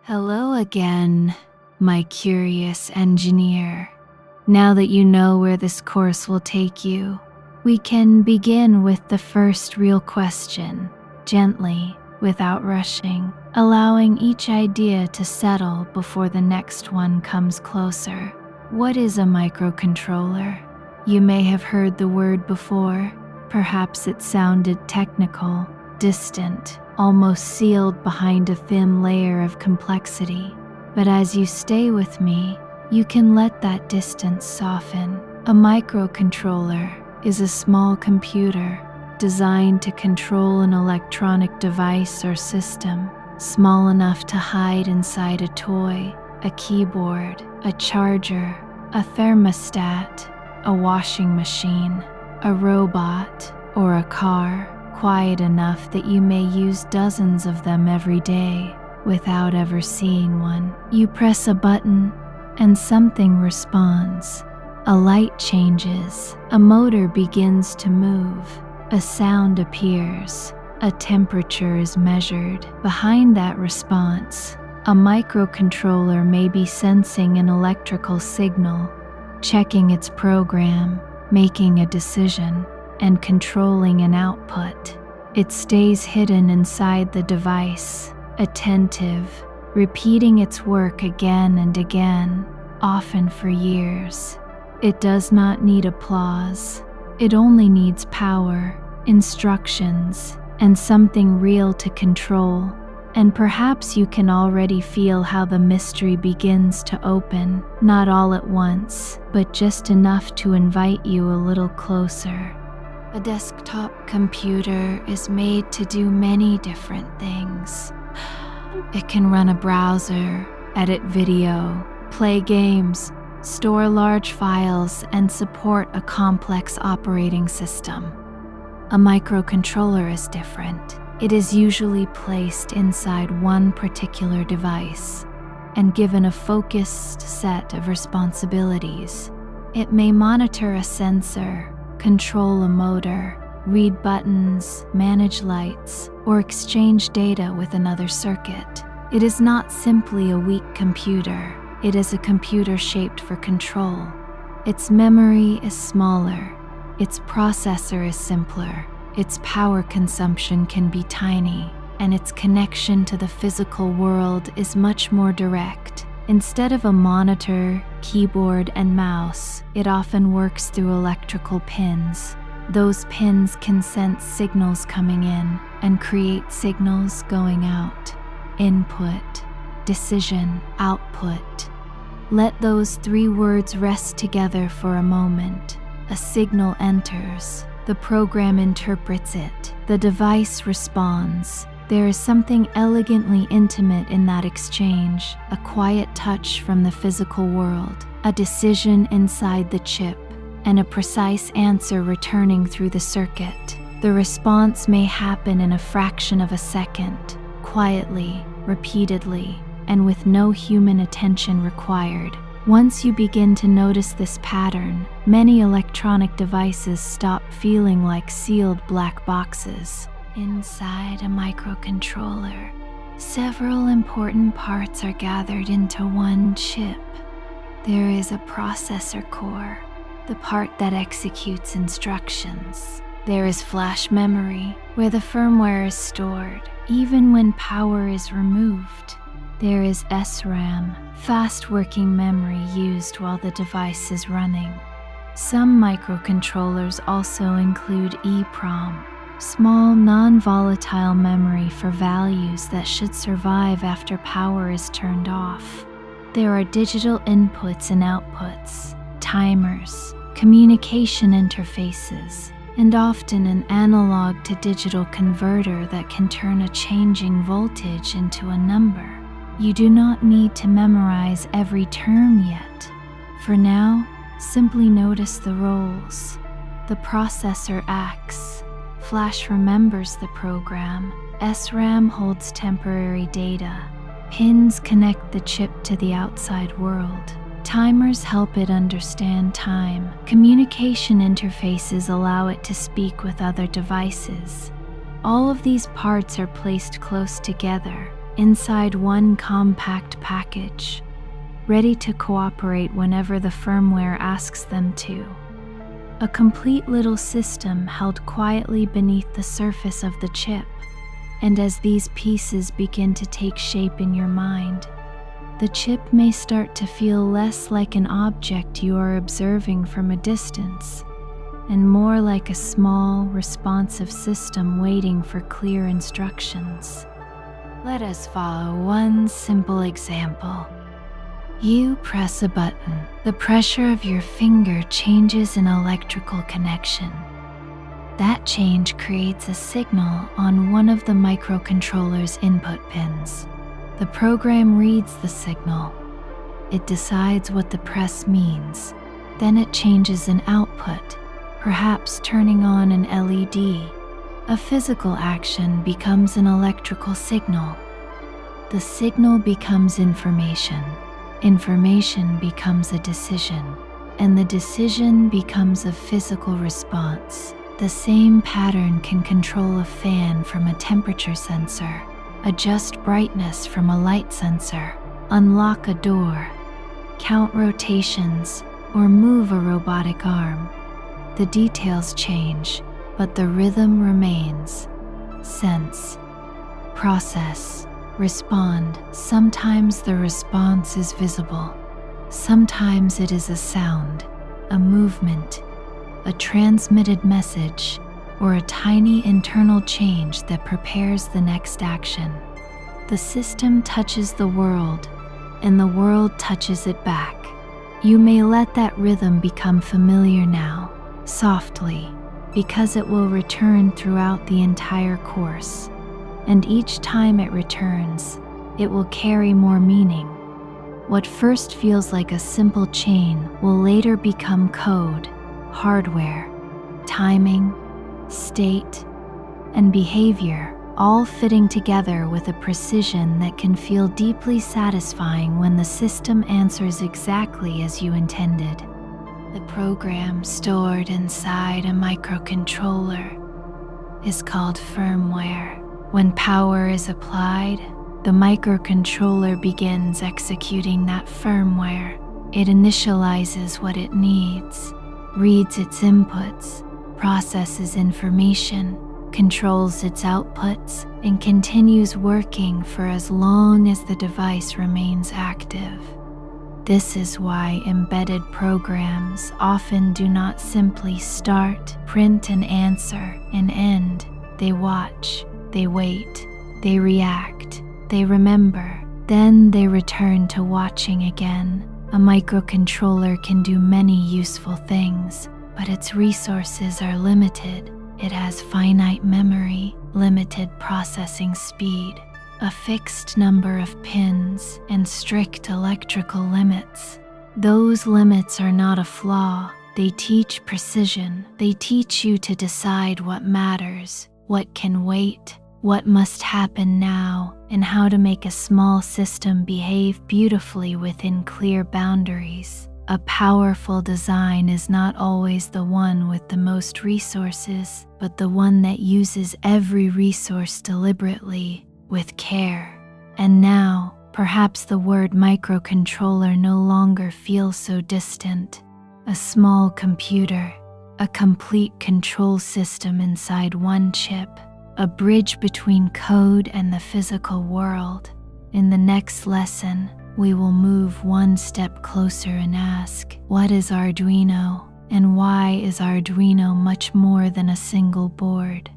Hello again, my curious engineer. Now that you know where this course will take you, we can begin with the first real question, gently, without rushing, allowing each idea to settle before the next one comes closer. What is a microcontroller? You may have heard the word before. Perhaps it sounded technical, distant, almost sealed behind a thin layer of complexity. But as you stay with me, you can let that distance soften. A microcontroller is a small computer designed to control an electronic device or system, small enough to hide inside a toy, a keyboard, a charger, a thermostat, a washing machine, a robot, or a car, quiet enough that you may use dozens of them every day without ever seeing one. You press a button and something responds. A light changes, a motor begins to move, a sound appears, a temperature is measured. Behind that response, a microcontroller may be sensing an electrical signal, checking its program, making a decision, and controlling an output. It stays hidden inside the device, attentive, repeating its work again and again, often for years. It does not need applause. It only needs power, instructions, and something real to control. And perhaps you can already feel how the mystery begins to open, not all at once, but just enough to invite you a little closer. A desktop computer is made to do many different things. It can run a browser, edit video, play games, store large files, and support a complex operating system. A microcontroller is different. It is usually placed inside one particular device and given a focused set of responsibilities. It may monitor a sensor, control a motor, read buttons, manage lights, or exchange data with another circuit. It is not simply a weak computer. It is a computer shaped for control. Its memory is smaller. Its processor is simpler. Its power consumption can be tiny, and its connection to the physical world is much more direct. Instead of a monitor, keyboard, and mouse, it often works through electrical pins. Those pins can sense signals coming in and create signals going out. Input, decision, output. Let those three words rest together for a moment. A signal enters. The program interprets it. The device responds. There is something elegantly intimate in that exchange, a quiet touch from the physical world, a decision inside the chip, and a precise answer returning through the circuit. The response may happen in a fraction of a second, quietly, repeatedly, and with no human attention required. Once you begin to notice this pattern, many electronic devices stop feeling like sealed black boxes. Inside a microcontroller, several important parts are gathered into one chip. There is a processor core, the part that executes instructions. There is flash memory, where the firmware is stored, even when power is removed. There is SRAM, fast working memory used while the device is running. Some microcontrollers also include EEPROM, small non-volatile memory for values that should survive after power is turned off. There are digital inputs and outputs, timers, communication interfaces, and often an analog to digital converter that can turn a changing voltage into a number. You do not need to memorize every term yet. For now, simply notice the roles. The processor acts. Flash remembers the program. SRAM holds temporary data. Pins connect the chip to the outside world. Timers help it understand time. Communication interfaces allow it to speak with other devices. All of these parts are placed close together, inside one compact package, ready to cooperate whenever the firmware asks them to. A complete little system held quietly beneath the surface of the chip. And as these pieces begin to take shape in your mind, the chip may start to feel less like an object you are observing from a distance, and more like a small, responsive system waiting for clear instructions. Let us follow one simple example. You press a button. The pressure of your finger changes an electrical connection. That change creates a signal on one of the microcontroller's input pins. The program reads the signal. It decides what the press means. Then it changes an output, perhaps turning on an LED. A physical action becomes an electrical signal. The signal becomes information. Information becomes a decision, and the decision becomes a physical response. The same pattern can control a fan from a temperature sensor, adjust brightness from a light sensor, unlock a door, count rotations, or move a robotic arm. The details change, but the rhythm remains. Sense, process, respond. Sometimes the response is visible. Sometimes it is a sound, a movement, a transmitted message, or a tiny internal change that prepares the next action. The system touches the world, and the world touches it back. You may let that rhythm become familiar now, softly, because it will return throughout the entire course. And each time it returns, it will carry more meaning. What first feels like a simple chain will later become code, hardware, timing, state, and behavior, all fitting together with a precision that can feel deeply satisfying when the system answers exactly as you intended. The program stored inside a microcontroller is called firmware. When power is applied, the microcontroller begins executing that firmware. It initializes what it needs, reads its inputs, processes information, controls its outputs, and continues working for as long as the device remains active. This is why embedded programs often do not simply start, print an answer, and end. They watch, they wait, they react, they remember, then they return to watching again. A microcontroller can do many useful things, but its resources are limited. It has finite memory, limited processing speed, a fixed number of pins, and strict electrical limits. Those limits are not a flaw. They teach precision. They teach you to decide what matters, what can wait, what must happen now, and how to make a small system behave beautifully within clear boundaries. A powerful design is not always the one with the most resources, but the one that uses every resource deliberately, with care. And now, perhaps the word microcontroller no longer feels so distant. A small computer, a complete control system inside one chip, a bridge between code and the physical world. In the next lesson, we will move one step closer and ask, what is Arduino, and why is Arduino much more than a single board?